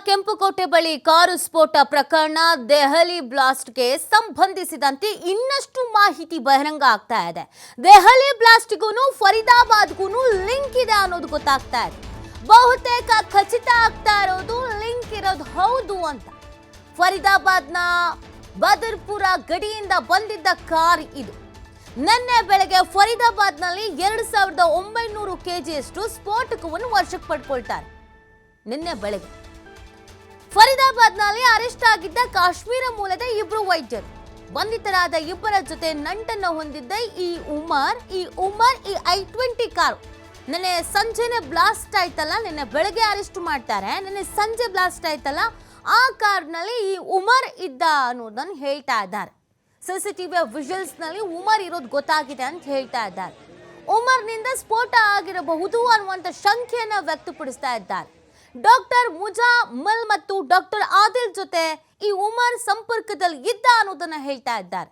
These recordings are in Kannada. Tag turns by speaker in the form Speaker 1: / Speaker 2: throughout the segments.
Speaker 1: ಕೆಂಪುಕೋಟೆ ಬಳಿ ಕಾರು ಸ್ಫೋಟ ಪ್ರಕರಣ ದೆಹಲಿ ಬ್ಲಾಸ್ಟ್ಗೆ ಸಂಬಂಧಿಸಿದಂತೆ ಇನ್ನಷ್ಟು ಮಾಹಿತಿ ಬಹಿರಂಗ ಆಗ್ತಾ ಇದೆ. ದೆಹಲಿ ಬ್ಲಾಸ್ಟ್ಗೂ ಫರೀದಾಬಾದ್ಗೂ ಲಿಂಕ್ ಇದೆ ಅನ್ನೋದು ಗೊತ್ತಾಗ್ತಾ ಇದೆ. ಬಹುತೇಕ ಖಚಿತ ಆಗ್ತಾ ಇರೋದು ಲಿಂಕ್ ಇರೋದು ಹೌದು ಅಂತ. ಫರೀದಾಬಾದ್ನ ಬದರ್ಪುರ ಗಡಿಯಿಂದ ಬಂದಿದ್ದ ಕಾರ್ ಇದು. ನಿನ್ನೆ ಬೆಳಗ್ಗೆ ಫರೀದಾಬಾದ್ನಲ್ಲಿ 2900 ಕೆಜಿಯಷ್ಟು ಸ್ಫೋಟಕವನ್ನು ವಶಕ್ಕೆ ಪಡ್ಕೊಳ್ತಾರೆ. ನಿನ್ನೆ ಬೆಳಗ್ಗೆ ಫರೀದಾಬಾದ್ನಲ್ಲಿ ಅರೆಸ್ಟ್ ಆಗಿದ್ದ ಕಾಶ್ಮೀರ ಮೂಲದ ಇಬ್ಬರು ವೈದ್ಯರು. ಬಂಧಿತರಾದ ಇಬ್ಬರ ಜೊತೆ ನಂಟನ್ನು ಹೊಂದಿದ್ದ ಈ ಉಮರ್ ಈ I-20 ಕಾರು ನಿನ್ನೆ ಸಂಜೆನೆ ಬ್ಲಾಸ್ಟ್ ಆಯ್ತಲ್ಲ, ನಿನ್ನೆ ಬೆಳಗ್ಗೆ ಅರೆಸ್ಟ್ ಮಾಡ್ತಾರೆ, ನಿನ್ನೆ ಸಂಜೆ ಬ್ಲಾಸ್ಟ್ ಆಯ್ತಲ್ಲ, ಆ ಕಾರ್ನಲ್ಲಿ ಈ ಉಮರ್ ಇದ್ದ ಅನ್ನೋದನ್ನು ಹೇಳ್ತಾ ಇದ್ದಾರೆ. ಸಿಸಿಟಿವಿಯ ವಿಜುವಲ್ಸ್ ನಲ್ಲಿ ಉಮರ್ ಇರೋದು ಗೊತ್ತಾಗಿದೆ ಅಂತ ಹೇಳ್ತಾ ಇದ್ದಾರೆ. ಉಮರ್ನಿಂದ ಸ್ಫೋಟ ಆಗಿರಬಹುದು ಅನ್ನುವಂಥ ಶಂಕೆಯನ್ನ ವ್ಯಕ್ತಪಡಿಸ್ತಾ ಇದ್ದಾರೆ. ಡಾಕ್ಟರ್ ಮುಜಾಮಲ್ ಮತ್ತು ಡಾಕ್ಟರ್ ಆದಿಲ್ ಜೊತೆ ಈ ಉಮರ್ ಸಂಪರ್ಕದಲ್ಲಿ ಇದ್ದ ಅನ್ನೋದನ್ನ ಹೇಳ್ತಾ ಇದ್ದಾರೆ.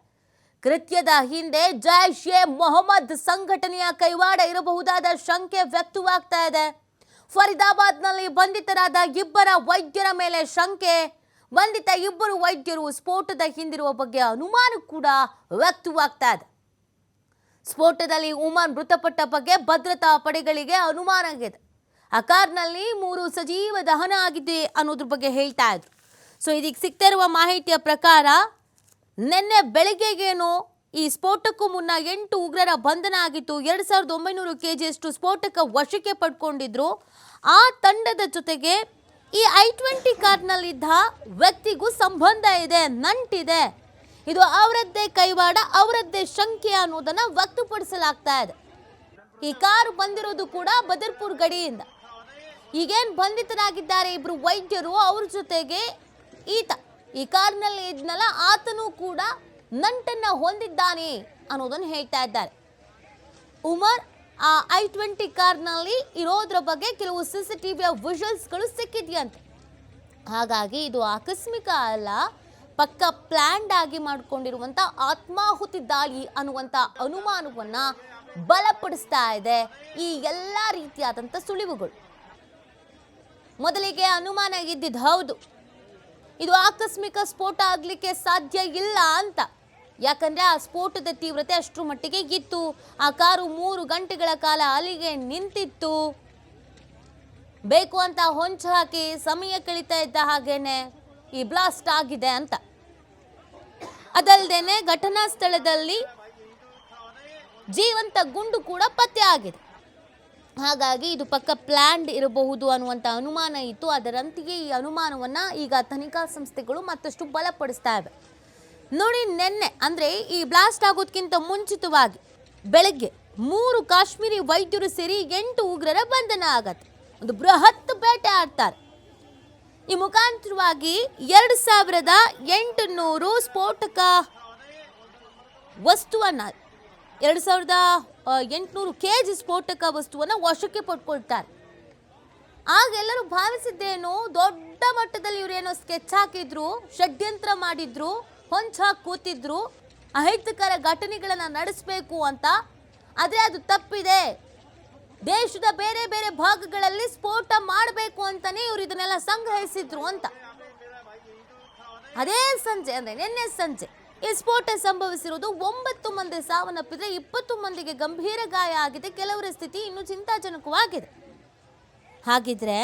Speaker 1: ಕೃತ್ಯದ ಹಿಂದೆ ಜೈಷ್ ಎ ಮೊಹಮ್ಮದ್ ಸಂಘಟನೆಯ ಕೈವಾಡ ಇರಬಹುದಾದ ಶಂಕೆ ವ್ಯಕ್ತವಾಗ್ತಾ ಇದೆ. ಫರೀದಾಬಾದ್ನಲ್ಲಿ ಬಂಧಿತರಾದ ಇಬ್ಬರ ವೈದ್ಯರ ಮೇಲೆ ಶಂಕೆ. ಬಂಧಿತ ಇಬ್ಬರು ವೈದ್ಯರು ಸ್ಫೋಟದ ಹಿಂದಿರುವ ಬಗ್ಗೆ ಅನುಮಾನ ಕೂಡ ವ್ಯಕ್ತವಾಗ್ತಾ ಇದೆ. ಸ್ಫೋಟದಲ್ಲಿ ಉಮರ್ ಮೃತಪಟ್ಟ ಬಗ್ಗೆ ಭದ್ರತಾ ಪಡೆಗಳಿಗೆ ಅನುಮಾನ ಆಗಿದೆ. ಆ ಕಾರ್ನಲ್ಲಿ 3 ಸಜೀವ ದಹನ ಆಗಿದೆ ಅನ್ನೋದ್ರ ಬಗ್ಗೆ ಹೇಳ್ತಾ ಇದ್ರು. ಸೊ ಇದೀಗ ಸಿಗ್ತಾ ಇರುವ ಮಾಹಿತಿಯ ಪ್ರಕಾರ ನಿನ್ನೆ ಬೆಳಗ್ಗೆಗೇನೋ ಈ ಸ್ಫೋಟಕ್ಕೂ ಮುನ್ನ 8 ಉಗ್ರರ ಬಂಧನ ಆಗಿತ್ತು. 2900 ಕೆಜಿಯಷ್ಟು ಸ್ಫೋಟಕ ವಶಕ್ಕೆ ಪಡ್ಕೊಂಡಿದ್ರು. ಆ ತಂಡದ ಜೊತೆಗೆ ಈ I-20 ಕಾರ್ನಲ್ಲಿದ್ದ ವ್ಯಕ್ತಿಗೂ ಸಂಬಂಧ ಇದೆ, ನಂಟಿದೆ. ಇದು ಅವರದ್ದೇ ಕೈವಾಡ, ಅವರದ್ದೇ ಶಂಕೆ ಅನ್ನೋದನ್ನ ವ್ಯಕ್ತಪಡಿಸಲಾಗ್ತಾ ಇದೆ. ಈ ಕಾರು ಬಂದಿರೋದು ಕೂಡ ಬದರ್ಪುರ್ ಗಡಿಯಿಂದ. ಈಗೇನು ಬಂಧಿತರಾಗಿದ್ದಾರೆ ಇಬ್ರು ವೈದ್ಯರು, ಅವ್ರ ಜೊತೆಗೆ ಈತ ಈ ಕಾರ್ನಲ್ಲಿ ಇದ್ನಲ್ಲ, ಆತನೂ ಕೂಡ ನಂಟನ್ನ ಹೊಂದಿದ್ದಾನೆ ಅನ್ನೋದನ್ನು ಹೇಳ್ತಾ ಇದ್ದಾರೆ. ಉಮರ್ ಆ I-20 ಕಾರ್ನಲ್ಲಿ ಇರೋದ್ರ ಬಗ್ಗೆ ಕೆಲವು ಸಿಸಿಟಿವಿಯ ವಿಜುವಲ್ಸ್ಗಳು ಸಿಕ್ಕಿದೆಯಂತೆ. ಹಾಗಾಗಿ ಇದು ಆಕಸ್ಮಿಕ ಅಲ್ಲ, ಪಕ್ಕ ಪ್ಲಾನ್ಡ್ ಆಗಿ ಮಾಡಿಕೊಂಡಿರುವಂಥ ಆತ್ಮಾಹುತಿ ದಾಳಿ ಅನ್ನುವಂಥ ಅನುಮಾನವನ್ನ ಬಲಪಡಿಸ್ತಾ ಇದೆ ಈ ಎಲ್ಲ ರೀತಿಯಾದಂಥ ಸುಳಿವುಗಳು. ಮೊದಲಿಗೆ ಅನುಮಾನ ಇದ್ದಿದ್ದು ಹೌದು, ಇದು ಆಕಸ್ಮಿಕ ಸ್ಫೋಟ ಆಗಲಿಕ್ಕೆ ಸಾಧ್ಯ ಇಲ್ಲ ಅಂತ. ಯಾಕಂದರೆ ಆ ಸ್ಫೋಟದ ತೀವ್ರತೆ ಅಷ್ಟರ ಮಟ್ಟಿಗೆ ಇತ್ತು. ಆ ಕಾರು 3 ಗಂಟೆಗಳ ಕಾಲ ಅಲ್ಲಿಗೆ ನಿಂತಿತ್ತು. ಬೇಕು ಅಂತ ಹೊಂಚು ಹಾಕಿ ಸಮಯ ಕಳೀತಾ ಇದ್ದ ಹಾಗೇನೆ ಈ ಬ್ಲಾಸ್ಟ್ ಆಗಿದೆ ಅಂತ. ಅದಲ್ಲದೆ ಘಟನಾ ಸ್ಥಳದಲ್ಲಿ ಜೀವಂತ ಗುಂಡು ಕೂಡ ಪತ್ತೆ ಆಗಿದೆ. ಹಾಗಾಗಿ ಇದು ಪಕ್ಕ ಪ್ಲಾನ್ಡ್ ಇರಬಹುದು ಅನ್ನುವಂಥ ಅನುಮಾನ ಇತ್ತು. ಅದರಂತೆಯೇ ಈ ಅನುಮಾನವನ್ನು ಈಗ ತನಿಖಾ ಸಂಸ್ಥೆಗಳು ಮತ್ತಷ್ಟು ಬಲಪಡಿಸ್ತಾ ಇವೆ. ನೋಡಿ, ನಿನ್ನೆ ಅಂದರೆ ಈ ಬ್ಲಾಸ್ಟ್ ಆಗೋದಕ್ಕಿಂತ ಮುಂಚಿತವಾಗಿ ಬೆಳಗ್ಗೆ 3 ಕಾಶ್ಮೀರಿ ವೈದ್ಯರು ಸೇರಿ 8 ಉಗ್ರರ ಬಂಧನ ಆಗತ್ತೆ. ಒಂದು ಬೃಹತ್ ಬೇಟೆ ಆಡ್ತಾರೆ. ಈ ಮುಖಾಂತರವಾಗಿ 2800 ಸ್ಫೋಟಕ ವಸ್ತುವನ್ನು 2800 ಕೆಜಿ ಸ್ಫೋಟಕ ವಸ್ತುವನ್ನು ವಶಕ್ಕೆ ಪಡ್ಕೊಳ್ತಾರೆ. ಆಗ ಎಲ್ಲರೂ ಭಾವಿಸಿದ್ದೇನು, ದೊಡ್ಡ ಮಟ್ಟದಲ್ಲಿ ಇವರೇನೋ ಸ್ಕೆಚ್ ಹಾಕಿದ್ರು, ಷಡ್ಯಂತ್ರ ಮಾಡಿದ್ರು, ಹೊಂಚಾಗಿ ಕೂತಿದ್ರು, ಅಹಿತಕರ ಘಟನೆಗಳನ್ನು ನಡೆಸಬೇಕು ಅಂತ. ಆದರೆ ಅದು ತಪ್ಪಿದೆ. ದೇಶದ ಬೇರೆ ಬೇರೆ ಭಾಗಗಳಲ್ಲಿ ಸ್ಫೋಟ ಮಾಡಬೇಕು ಅಂತಾನೆ ಇವರು ಇದನ್ನೆಲ್ಲ ಸಂಗ್ರಹಿಸಿದ್ರು ಅಂತ. ಅದೇ ಸಂಜೆ ಅಂದರೆ ನಿನ್ನೆ ಸಂಜೆ ಈ ಸ್ಫೋಟ ಸಂಭವಿಸಿರುವುದು. 9 ಮಂದಿ ಸಾವನ್ನಪ್ಪಿದ್ರೆ, 20 ಮಂದಿಗೆ ಗಂಭೀರ ಗಾಯ ಆಗಿದೆ. ಕೆಲವರ ಸ್ಥಿತಿ ಇನ್ನೂ ಚಿಂತಾಜನಕವಾಗಿದೆ. ಹಾಗಿದ್ರೆ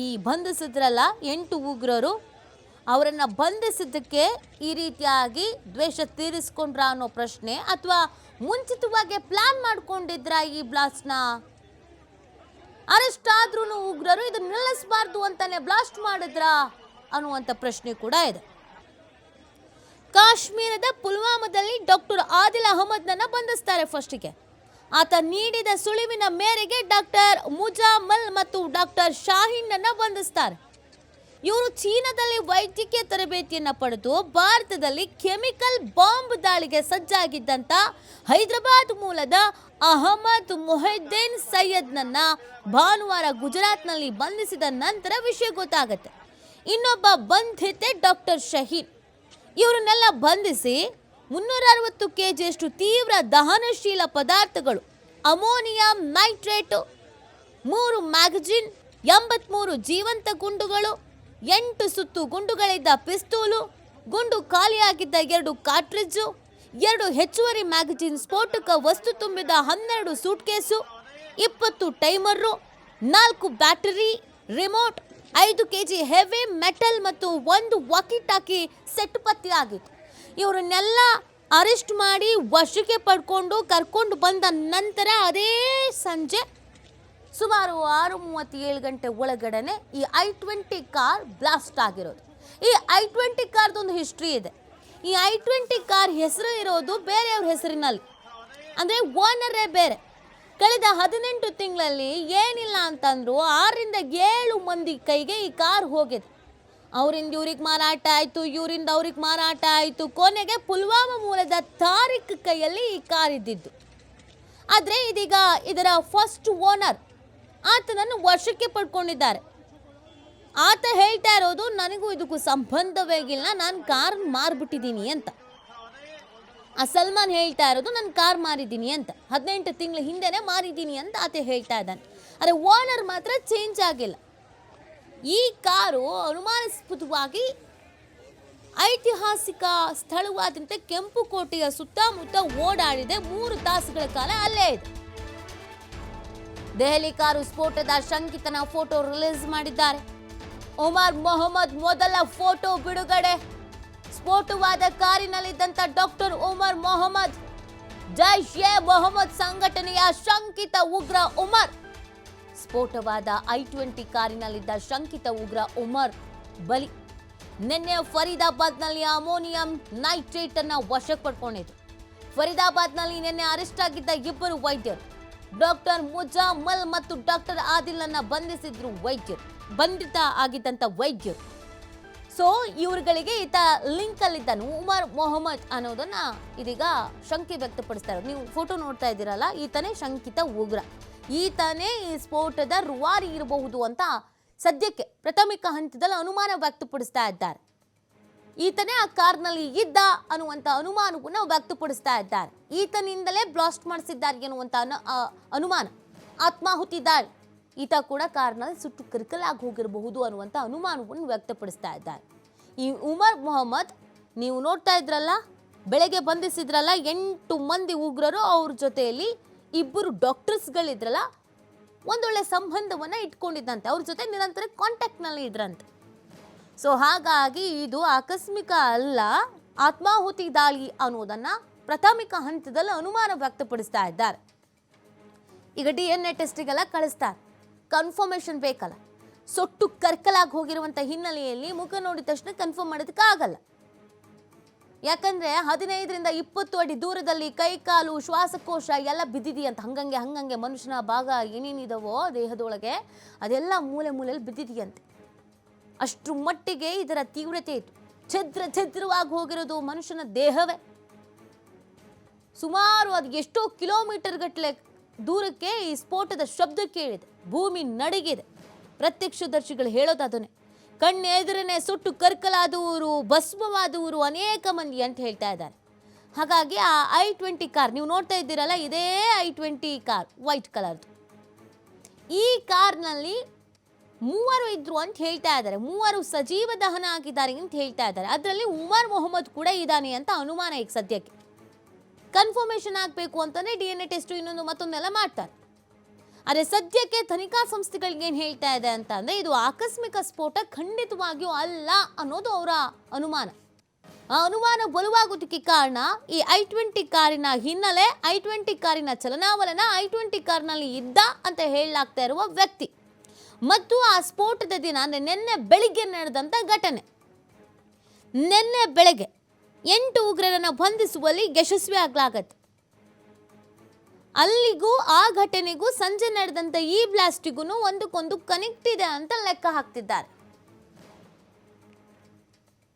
Speaker 1: ಈ ಬಂಧಿಸಿದ್ರಲ್ಲ 8 ಉಗ್ರರು, ಅವರನ್ನು ಬಂಧಿಸಿದ್ದಕ್ಕೆ ಈ ರೀತಿಯಾಗಿ ದ್ವೇಷ ತೀರಿಸ್ಕೊಂಡ್ರ ಅನ್ನೋ ಪ್ರಶ್ನೆ, ಅಥವಾ ಮುಂಚಿತವಾಗಿ ಪ್ಲಾನ್ ಮಾಡ್ಕೊಂಡಿದ್ರ ಈ ಬ್ಲಾಸ್ಟ್ನ? ಅರೆಸ್ಟ್ ಆದ್ರೂ ಉಗ್ರರು ಇದನ್ನ ನಿಲ್ಲಿಸಬಾರ್ದು ಅಂತಾನೆ ಬ್ಲಾಸ್ಟ್ ಮಾಡಿದ್ರ ಅನ್ನುವಂಥ ಪ್ರಶ್ನೆ ಕೂಡ ಇದೆ. ಕಾಶ್ಮೀರದ ಪುಲ್ವಾಮಾದಲ್ಲಿ ಡಾಕ್ಟರ್ ಆದಿಲ್ ಅಹಮದ್ನನ್ನ ಬಂಧಿಸ್ತಾರೆ. ಫಸ್ಟಿಗೆ ಆತ ನೀಡಿದ ಸುಳಿವಿನ ಮೇರೆಗೆ ಡಾಕ್ಟರ್ ಮುಜಾಮಲ್ ಮತ್ತು ಡಾಕ್ಟರ್ ಶಾಹೀನ್ನನ್ನ ಬಂಧಿಸ್ತಾರೆ. ಇವರು ಚೀನಾದಲ್ಲಿ ವೈದ್ಯಕೀಯ ತರಬೇತಿಯನ್ನು ಪಡೆದು ಭಾರತದಲ್ಲಿ ಕೆಮಿಕಲ್ ಬಾಂಬ್ ದಾಳಿಗೆ ಸಜ್ಜಾಗಿದ್ದಂಥ ಹೈದರಾಬಾದ್ ಮೂಲದ ಅಹಮದ್ ಮೊಹಿದ್ದೀನ್ ಸೈಯದ್ನನ್ನ ಭಾನುವಾರ ಗುಜರಾತ್ನಲ್ಲಿ ಬಂಧಿಸಿದ ನಂತರ ವಿಷಯ ಗೊತ್ತಾಗುತ್ತೆ. ಇನ್ನೊಬ್ಬ ಬಂಧಿತೆ ಡಾಕ್ಟರ್ ಶಹೀನ್. ಇವರನ್ನೆಲ್ಲ ಬಂಧಿಸಿ 360 ಕೆಜಿಯಷ್ಟು ತೀವ್ರ ದಹನಶೀಲ ಪದಾರ್ಥಗಳು, ಅಮೋನಿಯಂ ನೈಟ್ರೇಟ್, 3 ಮ್ಯಾಗಜಿನ್, 83 ಜೀವಂತ ಗುಂಡುಗಳು, 8 ಸುತ್ತು ಗುಂಡುಗಳಿದ್ದ ಪಿಸ್ತೂಲು, ಗುಂಡು ಖಾಲಿಯಾಗಿದ್ದ 2 ಕಾರ್ಟ್ರಿಡ್ಜು, 2 ಹೆಚ್ಚುವರಿ ಮ್ಯಾಗಜಿನ್, ಸ್ಫೋಟಕ ವಸ್ತು ತುಂಬಿದ 12 suitcase, 20 timer, 4 battery, remote, 5 KG heavy metal ಮತ್ತು 1 ವಾಕಿ ಟಾಕಿ ಸೆಟ್ ಪತ್ತೆಯಾಗಿತ್ತು. ಇವರನ್ನೆಲ್ಲ ಅರೆಸ್ಟ್ ಮಾಡಿ ವಶಕ್ಕೆ ಪಡ್ಕೊಂಡು ಕರ್ಕೊಂಡು ಬಂದ ನಂತರ ಅದೇ ಸಂಜೆ ಸುಮಾರು 6:37 ಗಂಟೆ ಒಳಗಡೆ ಈ I-20 ಕಾರ್ ಬ್ಲಾಸ್ಟ್ ಆಗಿರೋದು. ಈ I-20 ಕಾರ್ದೊಂದು ಹಿಸ್ಟ್ರಿ ಇದೆ. ಈ I-20 ಕಾರ್ ಹೆಸರು ಇರೋದು ಬೇರೆಯವ್ರ ಹೆಸರಿನಲ್ಲಿ, ಅಂದರೆ ಓನರೇ ಬೇರೆ. ಕಳೆದ 18 ತಿಂಗಳಲ್ಲಿ ಏನಿಲ್ಲ ಅಂತಂದ್ರು 6-7 ಮಂದಿ ಕೈಗೆ ಈ ಕಾರ್ ಹೋಗಿದೆ. ಅವರಿಂದ ಇವ್ರಿಗೆ ಮಾರಾಟ ಆಯಿತು, ಇವರಿಂದ ಅವ್ರಿಗೆ ಮಾರಾಟ ಆಯಿತು. ಕೊನೆಗೆ ಪುಲ್ವಾಮಾ ಮೂಲದ ತಾರಿಕ್ ಕೈಯಲ್ಲಿ ಈ ಕಾರ್ ಇದ್ದಿದ್ದು. ಆದರೆ ಇದೀಗ ಇದರ ಫಸ್ಟ್ ಓನರ್ ಆತನನ್ನು ವಶಕ್ಕೆ ಪಡ್ಕೊಂಡಿದ್ದಾರೆ. ಆತ ಹೇಳ್ತಾ ಇರೋದು ನನಗೂ ಇದಕ್ಕೂ ಸಂಬಂಧವೇ ಇಲ್ಲ, ನಾನು ಕಾರ್ ಮಾರ್ಬಿಟ್ಟಿದ್ದೀನಿ ಅಂತ. ಆ ಸಲ್ಮಾನ್ ಹೇಳ್ತಾ ಇರೋದು ನಾನು ಕಾರ್ ಮಾರಿದ್ದೀನಿ ಅಂತ, 18 ತಿಂಗಳ ಹಿಂದೆನೇ ಮಾರಿದ್ದೀನಿ ಅಂತ ಆತ ಹೇಳ್ತಾ ಇದ್ದಾನೆ. ಆದರೆ ಓನರ್ ಮಾತ್ರ ಚೇಂಜ್ ಆಗಿಲ್ಲ. ಈ ಕಾರು ಅನುಮಾನಾಸ್ಪದವಾಗಿ ಐತಿಹಾಸಿಕ ಸ್ಥಳವಾದಂಥ ಕೆಂಪುಕೋಟೆಯ ಸುತ್ತಮುತ್ತ ಓಡಾಡಿದೆ. 3 ತಾಸುಗಳ ಕಾಲ ಅಲ್ಲೇ ಇದೆ. ದೆಹಲಿ ಕಾರು ಸ್ಫೋಟದ ಶಂಕಿತನ ಫೋಟೋ ರಿಲೀಸ್ ಮಾಡಿದ್ದಾರೆ. ಉಮರ್ ಮೊಹಮ್ಮದ್ ಮೊದಲ ಫೋಟೋ ಬಿಡುಗಡೆ. ಸ್ಫೋಟವಾದ ಕಾರಿನಲ್ಲಿದ್ದಂಥ ಡಾಕ್ಟರ್ ಉಮರ್ ಮೊಹಮ್ಮದ್, ಜೈಷ್ ಎ ಮೊಹಮ್ಮದ್ ಸಂಘಟನೆಯ ಶಂಕಿತ ಉಗ್ರ ಉಮರ್. ಸ್ಫೋಟವಾದ I-20 ಕಾರಿನಲ್ಲಿದ್ದ ಶಂಕಿತ ಉಗ್ರ ಉಮರ್ ಬಲಿ. ನಿನ್ನೆ ಫರೀದಾಬಾದ್ನಲ್ಲಿ ಅಮೋನಿಯಂ ನೈಟ್ರೇಟ್ ಅನ್ನ ವಶಕ್ಕೆ ಪಡ್ಕೊಂಡಿದ್ರು. ಫರೀದಾಬಾದ್ನಲ್ಲಿ ನಿನ್ನೆ ಅರೆಸ್ಟ್ ಆಗಿದ್ದ 2 ವೈದ್ಯರು, ಡಾಕ್ಟರ್ ಮುಜಾಮಲ್ ಮತ್ತು ಡಾಕ್ಟರ್ ಆದಿಲ್ ಅನ್ನ ಬಂಧಿಸಿದ್ರು ಬಂಧಿತ ಆಗಿದ್ದಂಥ ವೈದ್ಯರು. ಸೊ ಇವರುಗಳಿಗೆ ಈತ ಲಿಂಕ್ ಅಲ್ಲಿದ್ದಾನು ಉಮರ್ ಮೊಹಮ್ಮದ್ ಅನ್ನೋದನ್ನ ಇದೀಗ ಶಂಕೆ ವ್ಯಕ್ತಪಡಿಸ್ತಾರೆ. ನೀವು ಫೋಟೋ ನೋಡ್ತಾ ಇದ್ದೀರಲ್ಲ, ಈತನೇ ಶಂಕಿತ ಉಗ್ರ, ಈತನೇ ಈ ಸ್ಫೋಟದ ರೂವಾರಿ ಇರಬಹುದು ಅಂತ ಸದ್ಯಕ್ಕೆ ಪ್ರಾಥಮಿಕ ಹಂತದಲ್ಲಿ ಅನುಮಾನ ವ್ಯಕ್ತಪಡಿಸ್ತಾ ಇದ್ದಾರೆ. ಈತನೇ ಆ ಕಾರ್ನಲ್ಲಿ ಇದ್ದ ಅನ್ನುವಂಥ ಅನುಮಾನವನ್ನು ವ್ಯಕ್ತಪಡಿಸ್ತಾ ಇದ್ದಾರೆ. ಈತನಿಂದಲೇ ಬ್ಲಾಸ್ಟ್ ಮಾಡಿಸಿದ್ದಾರೆ ಎನ್ನುವಂಥ ಅನುಮಾನ. ಆತ್ಮಾಹುತಿ ದಾಳಿ, ಈತ ಕೂಡ ಕಾರ್ನಲ್ಲಿ ಸುಟ್ಟು ಕರಕಲಾಗಿ ಹೋಗಿರಬಹುದು ಅನ್ನುವಂಥ ಅನುಮಾನವನ್ನು ವ್ಯಕ್ತಪಡಿಸ್ತಾ ಇದ್ದಾರೆ. ಈ ಉಮರ್ ಮೊಹಮ್ಮದ್ ನೀವು ನೋಡ್ತಾ ಇದ್ರಲ್ಲ, ಬೆಳಗ್ಗೆ ಬಂಧಿಸಿದ್ರಲ್ಲ 8 ಮಂದಿ ಉಗ್ರರು, ಅವ್ರ ಜೊತೆಯಲ್ಲಿ 2 ಡಾಕ್ಟರ್ಸ್ಗಳಿದ್ರಲ್ಲ, ಒಂದೊಳ್ಳೆ ಸಂಬಂಧವನ್ನು ಇಟ್ಕೊಂಡಿದ್ದಂತೆ, ಅವ್ರ ಜೊತೆ ನಿರಂತರ ಕಾಂಟ್ಯಾಕ್ಟ್ನಲ್ಲಿ ಇದ್ರಂತೆ. ಸೊ ಹಾಗಾಗಿ ಇದು ಆಕಸ್ಮಿಕ ಅಲ್ಲ, ಆತ್ಮಾಹುತಿ ದಾಳಿ ಅನ್ನೋದನ್ನ ಪ್ರಾಥಮಿಕ ಹಂತದಲ್ಲಿ ಅನುಮಾನ ವ್ಯಕ್ತಪಡಿಸ್ತಾ ಇದ್ದಾರೆ. ಈಗ DNA ಟೆಸ್ಟಿಗೆಲ್ಲ ಕಳಿಸ್ತಾರೆ, ಕನ್ಫರ್ಮೇಷನ್ ಬೇಕಲ್ಲ. ಸೊಟ್ಟು ಕರ್ಕಲಾಗಿ ಹೋಗಿರುವಂಥ ಹಿನ್ನೆಲೆಯಲ್ಲಿ ಮುಖ ನೋಡಿದ ತಕ್ಷಣ ಕನ್ಫರ್ಮ್ ಮಾಡೋದಕ್ಕಾಗಲ್ಲ. ಯಾಕಂದ್ರೆ 15-20 ಅಡಿ ದೂರದಲ್ಲಿ ಕೈ ಕಾಲು ಶ್ವಾಸಕೋಶ ಎಲ್ಲ ಬಿದ್ದಿದೆಯಂತ. ಹಂಗಂಗೆ ಮನುಷ್ಯನ ಭಾಗ ಏನೇನಿದಾವೋ ದೇಹದೊಳಗೆ ಅದೆಲ್ಲ ಮೂಲೆಯಲ್ಲಿ ಬಿದ್ದಿದೆಯಂತೆ. ಅಷ್ಟರ ಮಟ್ಟಿಗೆ ಇದರ ತೀವ್ರತೆ ಇತ್ತು. ಛದ್ರವಾಗಿ ಹೋಗಿರೋದು ಮನುಷ್ಯನ ದೇಹವೇ. ಸುಮಾರು ಅದು ಎಷ್ಟೋ ಕಿಲೋಮೀಟರ್ ಗಟ್ಟಲೆ ದೂರಕ್ಕೆ ಈ ಸ್ಫೋಟದ ಶಬ್ದ ಕೇಳಿದೆ, ಭೂಮಿ ನಡಗಿದೆ. ಪ್ರತ್ಯಕ್ಷದರ್ಶಿಗಳು ಹೇಳೋದು ಅದನ್ನೇ. ಕಣ್ಣೆದುರನೆ ಸುಟ್ಟು ಕರ್ಕಲಾದವರು, ಭಸ್ಮವಾದವರು ಅನೇಕ ಮಂದಿ ಅಂತ ಹೇಳ್ತಾ ಇದ್ದಾರೆ. ಹಾಗಾಗಿ ಆ I-20 ಕಾರ್ ನೀವು ನೋಡ್ತಾ ಇದ್ದೀರಲ್ಲ, ಇದೇ I-20 ಕಾರ್ ವೈಟ್ ಕಲರ್ದು. ಈ ಕಾರ್ನಲ್ಲಿ 3 ಇದ್ರು ಅಂತ ಹೇಳ್ತಾ ಇದ್ದಾರೆ. 3 ಸಜೀವ ದಹನ ಆಗಿದ್ದಾರೆ ಅಂತ ಹೇಳ್ತಾ ಇದ್ದಾರೆ. ಅದರಲ್ಲಿ ಉಮರ್ ಮೊಹಮ್ಮದ್ ಕೂಡ ಇದ್ದಾನೆ ಅಂತ ಅನುಮಾನ. ಈಗ ಸದ್ಯಕ್ಕೆ ಕನ್ಫರ್ಮೇಷನ್ ಆಗಬೇಕು ಅಂತಂದ್ರೆ DNA ಟೆಸ್ಟ್ ಮತ್ತೊಂದೆಲ್ಲ ಮಾಡ್ತಾರೆ. ಆದರೆ ಸದ್ಯಕ್ಕೆ ತನಿಖಾ ಸಂಸ್ಥೆಗಳಿಗೆ ಏನು ಹೇಳ್ತಾ ಇದೆ ಅಂತ ಅಂದರೆ, ಇದು ಆಕಸ್ಮಿಕ ಸ್ಫೋಟ ಖಂಡಿತವಾಗಿಯೂ ಅಲ್ಲ ಅನ್ನೋದು ಅವರ ಅನುಮಾನ. ಆ ಅನುಮಾನ ಬಲವಾಗೋದಕ್ಕೆ ಕಾರಣ ಈ I-20 ಕಾರಿನ ಹಿನ್ನೆಲೆ, I-20 ಕಾರಿನ ಚಲನಾವಲನ, I-20 ಕಾರ್ನಲ್ಲಿ ಇದ್ದ ಅಂತ ಹೇಳಲಾಗ್ತಾ ಇರುವ ವ್ಯಕ್ತಿ ಮತ್ತು ಆ ಸ್ಫೋಟದ ದಿನ ನಿನ್ನೆ ಬೆಳಿಗ್ಗೆ ನಡೆದಂಥ ಘಟನೆ. ನಿನ್ನೆ ಬೆಳಗ್ಗೆ 8 ಉಗ್ರರನ್ನು ಬಂಧಿಸುವಲ್ಲಿ ಯಶಸ್ವಿ ಆಗಲಾಗತ್ತೆ. ಅಲ್ಲಿಗೂ ಆ ಘಟನೆಗೂ ಸಂಜೆ ನಡೆದಂಥ ಈ ಬ್ಲಾಸ್ಟಿಗೂ ಒಂದಕ್ಕೊಂದು ಕನೆಕ್ಟ್ ಇದೆ ಅಂತ ಲೆಕ್ಕ ಹಾಕ್ತಿದ್ದಾರೆ.